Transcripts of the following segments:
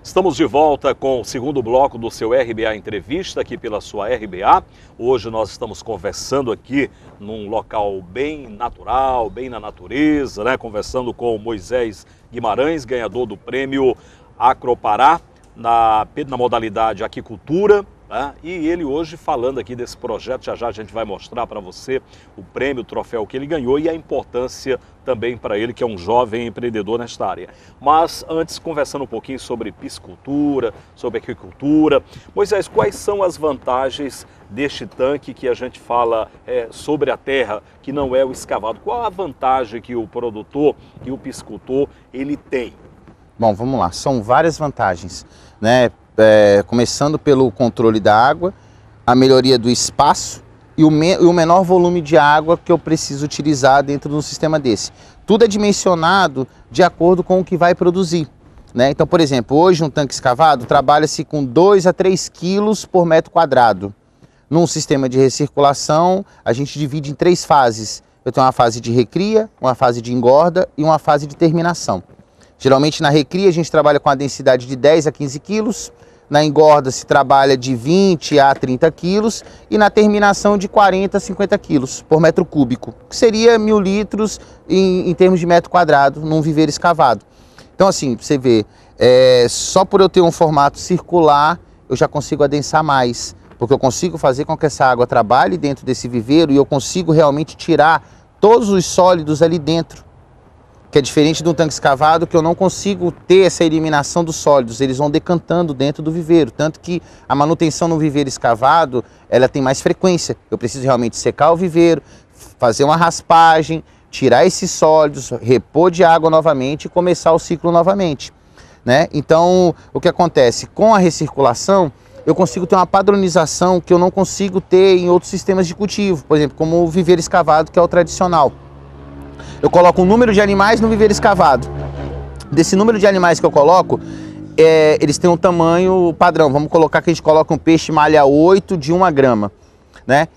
Estamos de volta com o segundo bloco do seu RBA Entrevista, aqui pela sua RBA. Hoje nós estamos conversando aqui num local bem natural, bem na natureza, né? Conversando com o Moisés Guimarães, ganhador do prêmio Acropará, na modalidade Aquicultura. E ele hoje falando aqui desse projeto, já a gente vai mostrar para você o prêmio, o troféu que ele ganhou e a importância também para ele, que é um jovem empreendedor nesta área. Mas antes, conversando um pouquinho sobre piscicultura, sobre aquicultura. Moisés, quais são as vantagens deste tanque que a gente fala sobre a terra, que não é o escavado? Qual a vantagem que o produtor e o piscicultor ele tem? Bom, vamos lá, são várias vantagens, né? Começando pelo controle da água, a melhoria do espaço e o menor volume de água que eu preciso utilizar dentro de um sistema desse. Tudo é dimensionado de acordo com o que vai produzir, né? Então, por exemplo, hoje um tanque escavado trabalha-se com 2 a 3 quilos por metro quadrado. Num sistema de recirculação, a gente divide em 3 fases. Eu tenho uma fase de recria, uma fase de engorda e uma fase de terminação. Geralmente na recria a gente trabalha com a densidade de 10 a 15 quilos, na engorda se trabalha de 20 a 30 quilos e na terminação de 40 a 50 quilos por metro cúbico, que seria 1000 litros em termos de metro quadrado num viveiro escavado. Então assim, você vê, só por eu ter um formato circular eu já consigo adensar mais, porque eu consigo fazer com que essa água trabalhe dentro desse viveiro e eu consigo realmente tirar todos os sólidos ali dentro. Que é diferente de um tanque escavado, que eu não consigo ter essa eliminação dos sólidos, eles vão decantando dentro do viveiro, tanto que a manutenção no viveiro escavado, ela tem mais frequência. Eu preciso realmente secar o viveiro, fazer uma raspagem, tirar esses sólidos, repor de água novamente e começar o ciclo novamente, né? Então, o que acontece? Com a recirculação, eu consigo ter uma padronização que eu não consigo ter em outros sistemas de cultivo, por exemplo, como o viveiro escavado, que é o tradicional. Eu coloco um número de animais no viveiro escavado. Desse número de animais que eu coloco, eles têm um tamanho padrão. Vamos colocar que a gente coloca um peixe malha 8 de 1 grama, né?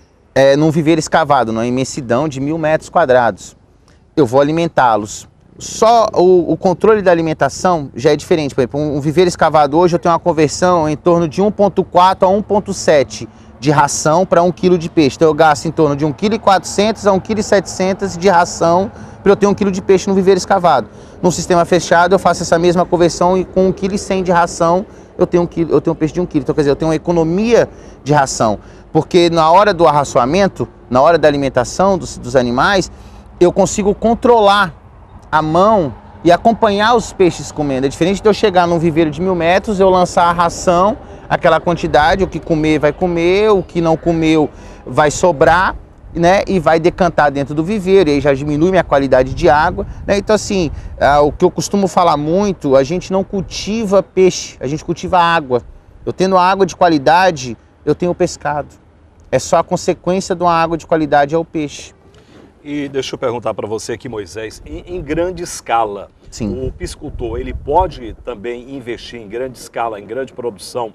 Num viveiro escavado, numa imensidão de 1000 metros quadrados. Eu vou alimentá-los. Só o controle da alimentação já é diferente. Por exemplo, um viveiro escavado hoje eu tenho uma conversão em torno de 1,4 a 1,7 de ração para 1 kg de peixe. Então eu gasto em torno de 1,4 kg a 1,7 kg de ração para eu ter 1 kg de peixe no viveiro escavado. No sistema fechado eu faço essa mesma conversão e com 1,1 kg de ração eu tenho um peixe de 1 kg. Então quer dizer, eu tenho uma economia de ração, porque na hora do arraçoamento, na hora da alimentação dos animais, eu consigo controlar a mão e acompanhar os peixes comendo. É diferente de eu chegar num viveiro de 1000 metros, eu lançar a ração, aquela quantidade, o que comer vai comer, o que não comeu vai sobrar, né, e vai decantar dentro do viveiro, e aí já diminui minha qualidade de água, né? Então assim, o que eu costumo falar muito, a gente não cultiva peixe, a gente cultiva água. Eu tendo água de qualidade, eu tenho pescado. É só a consequência de uma água de qualidade é o peixe. E deixa eu perguntar para você aqui, Moisés, em grande escala, sim, o piscicultor, ele pode também investir em grande escala, em grande produção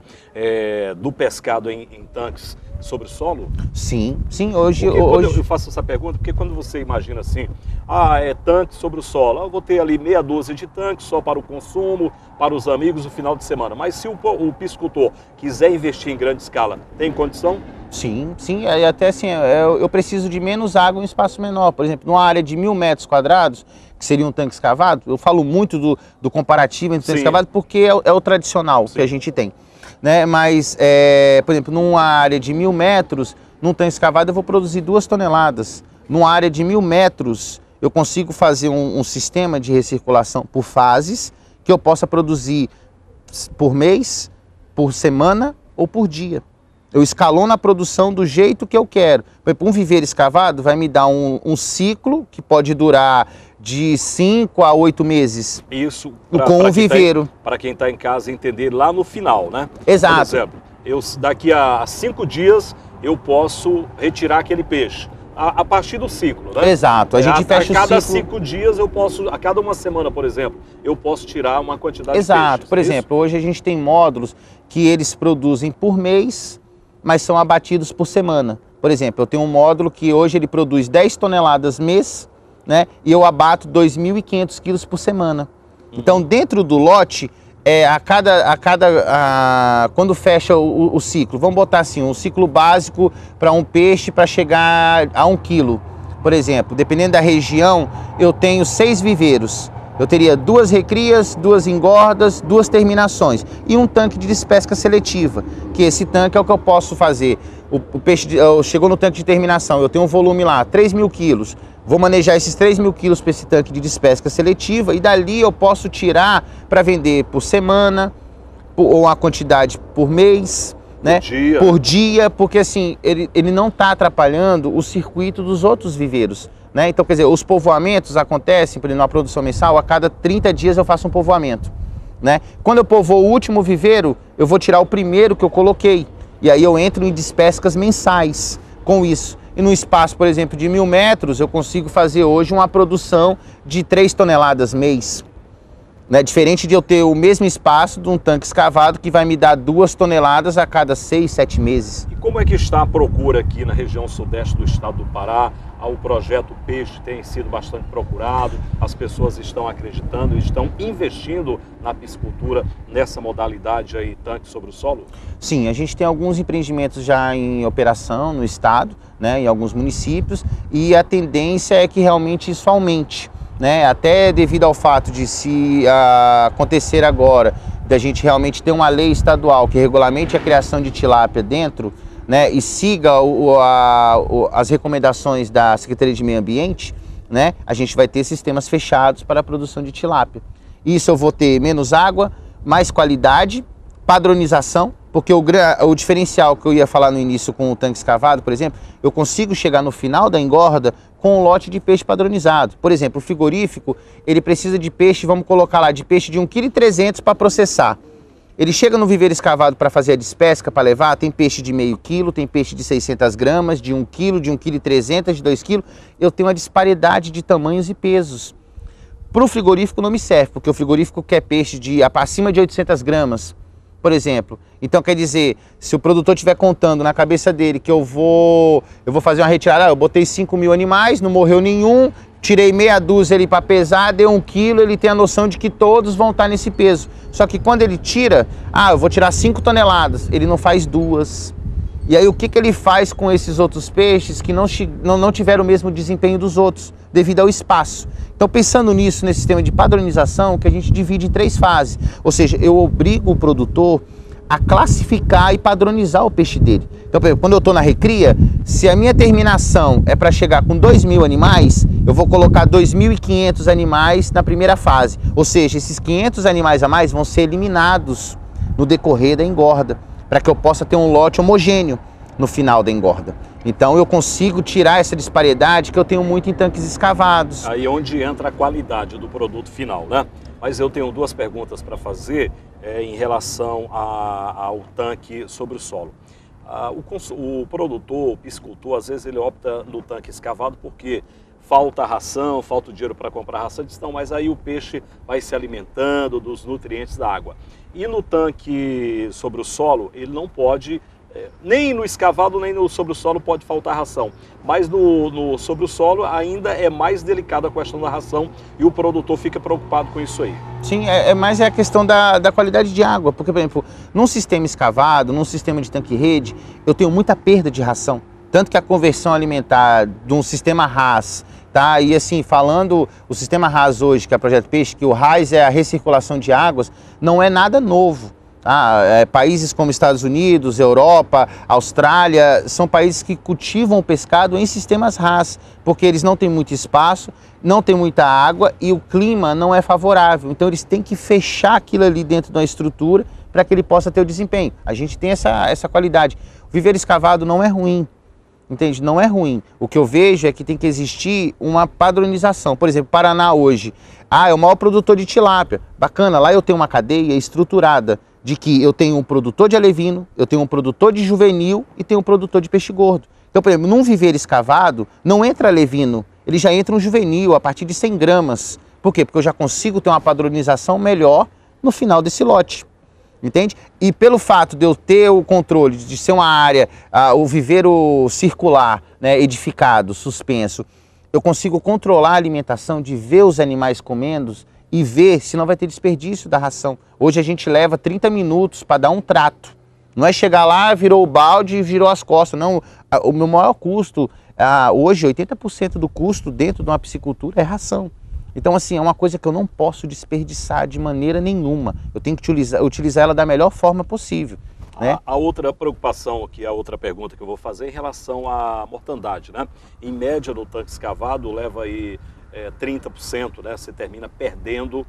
do pescado em tanques sobre o solo? Sim, sim, hoje... Eu faço essa pergunta porque quando você imagina assim, tanque sobre o solo, eu vou ter ali meia dúzia de tanques só para o consumo, para os amigos no final de semana, mas se o piscicultor quiser investir em grande escala, tem condição? Sim, sim, até assim, eu preciso de menos água em um espaço menor. Por exemplo, numa área de 1000 metros quadrados, que seria um tanque escavado, eu falo muito do comparativo entre o tanque escavado porque é o tradicional que a gente tem, né? Mas, por exemplo, numa área de 1000 metros, num tanque escavado eu vou produzir 2 toneladas. Numa área de 1000 metros, eu consigo fazer um sistema de recirculação por fases, que eu possa produzir por mês, por semana ou por dia. Eu escalono a produção do jeito que eu quero. Por exemplo, um viveiro escavado vai me dar um ciclo que pode durar de 5 a 8 meses. Isso com o viveiro. Para quem está em casa entender lá no final, né? Exato. Por exemplo, daqui a 5 dias eu posso retirar aquele peixe. A partir do ciclo, né? Exato. A gente fecha o ciclo. A cada 5 dias eu posso, a cada uma semana, por exemplo, eu posso tirar uma quantidade de peixes. Exato. Por exemplo, hoje a gente tem módulos que eles produzem por mês, mas são abatidos por semana. Por exemplo, eu tenho um módulo que hoje ele produz 10 toneladas mês, né? E eu abato 2.500 quilos por semana. Então, dentro do lote, quando fecha o ciclo, vamos botar assim, um ciclo básico para um peixe para chegar a 1 quilo, por exemplo, dependendo da região, eu tenho 6 viveiros. Eu teria 2 recrias, 2 engordas, 2 terminações e um tanque de despesca seletiva, que esse tanque é o que eu posso fazer. O peixe chegou no tanque de terminação, eu tenho um volume lá, 3.000 quilos. Vou manejar esses 3.000 quilos para esse tanque de despesca seletiva e dali eu posso tirar para vender por semana ou a quantidade por mês, né? Por dia, porque assim, ele não está atrapalhando o circuito dos outros viveiros. Né? Então, quer dizer, os povoamentos acontecem, por exemplo, na produção mensal, a cada 30 dias eu faço um povoamento. Né? Quando eu povoo o último viveiro, eu vou tirar o primeiro que eu coloquei. E aí eu entro em despescas mensais com isso. E no espaço, por exemplo, de 1.000 metros, eu consigo fazer hoje uma produção de 3 toneladas mês. Né? Diferente de eu ter o mesmo espaço de um tanque escavado que vai me dar 2 toneladas a cada 6, 7 meses. E como é que está a procura aqui na região sudeste do estado do Pará? O projeto Peixe tem sido bastante procurado, as pessoas estão acreditando, estão investindo na piscicultura nessa modalidade aí, tanque sobre o solo? Sim, a gente tem alguns empreendimentos já em operação no estado, né, em alguns municípios, e a tendência é que realmente isso aumente. Né? Até devido ao fato de se acontecer agora, da gente realmente ter uma lei estadual que regulamente a criação de tilápia dentro, né, e siga as recomendações da Secretaria de Meio Ambiente, né, a gente vai ter sistemas fechados para a produção de tilápia. Isso eu vou ter menos água, mais qualidade, padronização, porque o diferencial que eu ia falar no início com o tanque escavado, por exemplo, eu consigo chegar no final da engorda com um lote de peixe padronizado. Por exemplo, o frigorífico, ele precisa de peixe, vamos colocar lá, de peixe de 1,3 kg para processar. Ele chega no viveiro escavado para fazer a despesca, para levar, tem peixe de meio quilo, tem peixe de 600 gramas, de 1 quilo, de 1,3 kg, de 2 kg. Eu tenho uma disparidade de tamanhos e pesos. Para o frigorífico não me serve, porque o frigorífico quer peixe de acima de 800 gramas, por exemplo. Então quer dizer, se o produtor estiver contando na cabeça dele que eu vou fazer uma retirada, eu botei 5.000 animais, não morreu nenhum, tirei meia dúzia ali para pesar, deu 1 quilo, ele tem a noção de que todos vão estar nesse peso. Só que quando ele tira, eu vou tirar 5 toneladas, ele não faz 2. E aí o que ele faz com esses outros peixes que não tiveram o mesmo desempenho dos outros, devido ao espaço? Então pensando nisso, nesse sistema de padronização, que a gente divide em 3 fases. Ou seja, eu obrigo o produtor a classificar e padronizar o peixe dele. Então, por exemplo, quando eu estou na recria, se a minha terminação é para chegar com 2.000 animais, eu vou colocar 2.500 animais na primeira fase. Ou seja, esses 500 animais a mais vão ser eliminados no decorrer da engorda, para que eu possa ter um lote homogêneo no final da engorda. Então eu consigo tirar essa disparidade que eu tenho muito em tanques escavados. Aí é onde entra a qualidade do produto final, né? Mas eu tenho 2 perguntas para fazer em relação ao tanque sobre o solo. O produtor, o piscicultor, às vezes ele opta no tanque escavado porque falta ração, falta o dinheiro para comprar ração, diz, não, mas aí o peixe vai se alimentando dos nutrientes da água. E no tanque sobre o solo, ele não pode, nem no escavado, nem no sobre o solo pode faltar ração. Mas no sobre o solo ainda é mais delicada a questão da ração e o produtor fica preocupado com isso aí. Sim, mas é a questão da qualidade de água, porque, por exemplo, num sistema escavado, num sistema de tanque-rede, eu tenho muita perda de ração. Tanto que a conversão alimentar de um sistema RAS, tá? E assim, falando, o sistema RAS hoje, que é o Projeto Peixe, que o RAS é a recirculação de águas, não é nada novo. Países como Estados Unidos, Europa, Austrália, são países que cultivam o pescado em sistemas RAS, porque eles não têm muito espaço, não tem muita água e o clima não é favorável. Então eles têm que fechar aquilo ali dentro de uma estrutura para que ele possa ter o desempenho. A gente tem essa qualidade. O viveiro escavado não é ruim. Entende? Não é ruim. O que eu vejo é que tem que existir uma padronização. Por exemplo, Paraná hoje, é o maior produtor de tilápia. Bacana, lá eu tenho uma cadeia estruturada de que eu tenho um produtor de alevino, eu tenho um produtor de juvenil e tenho um produtor de peixe gordo. Então, por exemplo, num viveiro escavado, não entra alevino, ele já entra um juvenil a partir de 100 gramas. Por quê? Porque eu já consigo ter uma padronização melhor no final desse lote. Entende? E pelo fato de eu ter o controle de ser uma área, o viveiro circular, né, edificado, suspenso, eu consigo controlar a alimentação, de ver os animais comendo e ver se não vai ter desperdício da ração. Hoje a gente leva 30 minutos para dar um trato. Não é chegar lá, virou o balde e virou as costas. Não, o meu maior custo, hoje 80% do custo dentro de uma piscicultura é ração. Então assim, é uma coisa que eu não posso desperdiçar de maneira nenhuma. Eu tenho que utilizar ela da melhor forma possível. Né? A outra preocupação aqui, a outra pergunta que eu vou fazer é em relação à mortandade, né? Em média no tanque escavado leva aí 30%, né? Você termina perdendo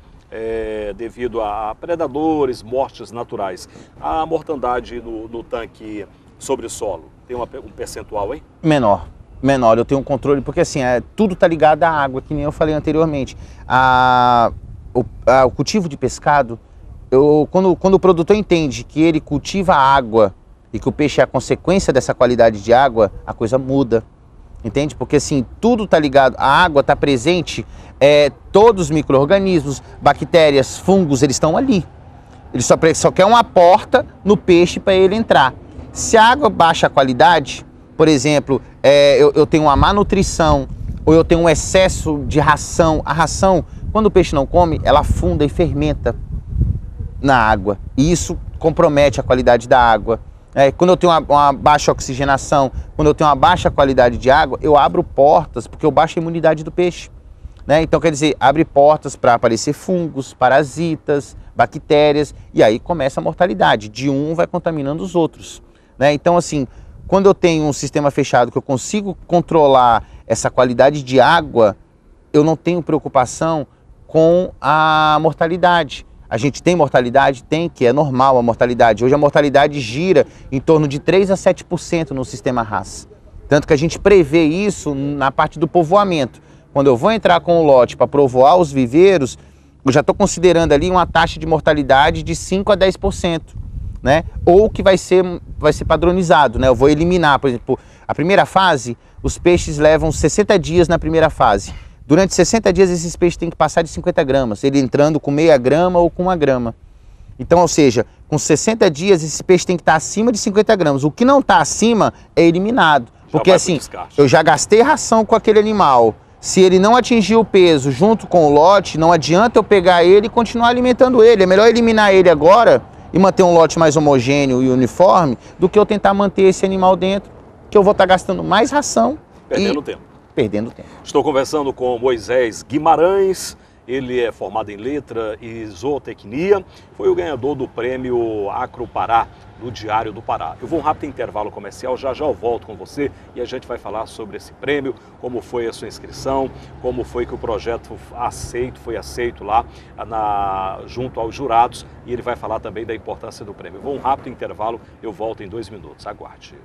devido a predadores, mortes naturais. A mortandade no tanque sobre solo, tem um percentual aí? Menor, eu tenho um controle, porque assim, tudo está ligado à água, que nem eu falei anteriormente. O cultivo de pescado, quando o produtor entende que ele cultiva a água e que o peixe é a consequência dessa qualidade de água, a coisa muda. Entende? Porque assim, tudo está ligado, a água está presente, todos os micro-organismos, bactérias, fungos, eles estão ali. Ele só quer uma porta no peixe para ele entrar. Se a água baixa a qualidade, por exemplo, eu tenho uma má nutrição, ou eu tenho um excesso de ração, a ração, quando o peixe não come, ela afunda e fermenta na água. E isso compromete a qualidade da água. Quando eu tenho uma baixa oxigenação, quando eu tenho uma baixa qualidade de água, eu abro portas, porque eu baixo a imunidade do peixe. Né? Então, quer dizer, abre portas para aparecer fungos, parasitas, bactérias, e aí começa a mortalidade. De um vai contaminando os outros. Né? Então, assim, quando eu tenho um sistema fechado que eu consigo controlar essa qualidade de água, eu não tenho preocupação com a mortalidade. A gente tem mortalidade? Tem, que é normal a mortalidade. Hoje a mortalidade gira em torno de 3 a 7% no sistema RAS. Tanto que a gente prevê isso na parte do povoamento. Quando eu vou entrar com o lote para povoar os viveiros, eu já estou considerando ali uma taxa de mortalidade de 5 a 10%. Né? Ou que vai ser padronizado. Né? Eu vou eliminar, por exemplo, a primeira fase, os peixes levam 60 dias na primeira fase. Durante 60 dias esses peixes têm que passar de 50 gramas, ele entrando com meia grama ou com 1 grama. Então, ou seja, com 60 dias esse peixe tem que estar acima de 50 gramas. O que não está acima é eliminado. Porque assim, eu já gastei ração com aquele animal. Se ele não atingir o peso junto com o lote, não adianta eu pegar ele e continuar alimentando ele. É melhor eliminar ele agora e manter um lote mais homogêneo e uniforme do que eu tentar manter esse animal dentro, que eu vou estar gastando mais ração. Perdendo tempo. Perdendo tempo. Estou conversando com Moisés Guimarães, ele é formado em letra e zootecnia, foi o ganhador do prêmio Acro Pará, do Diário do Pará. Eu vou um rápido intervalo comercial, já eu volto com você e a gente vai falar sobre esse prêmio, como foi a sua inscrição, como foi que o projeto foi aceito lá junto aos jurados, e ele vai falar também da importância do prêmio. Eu vou um rápido intervalo, eu volto em 2 minutos, aguarde.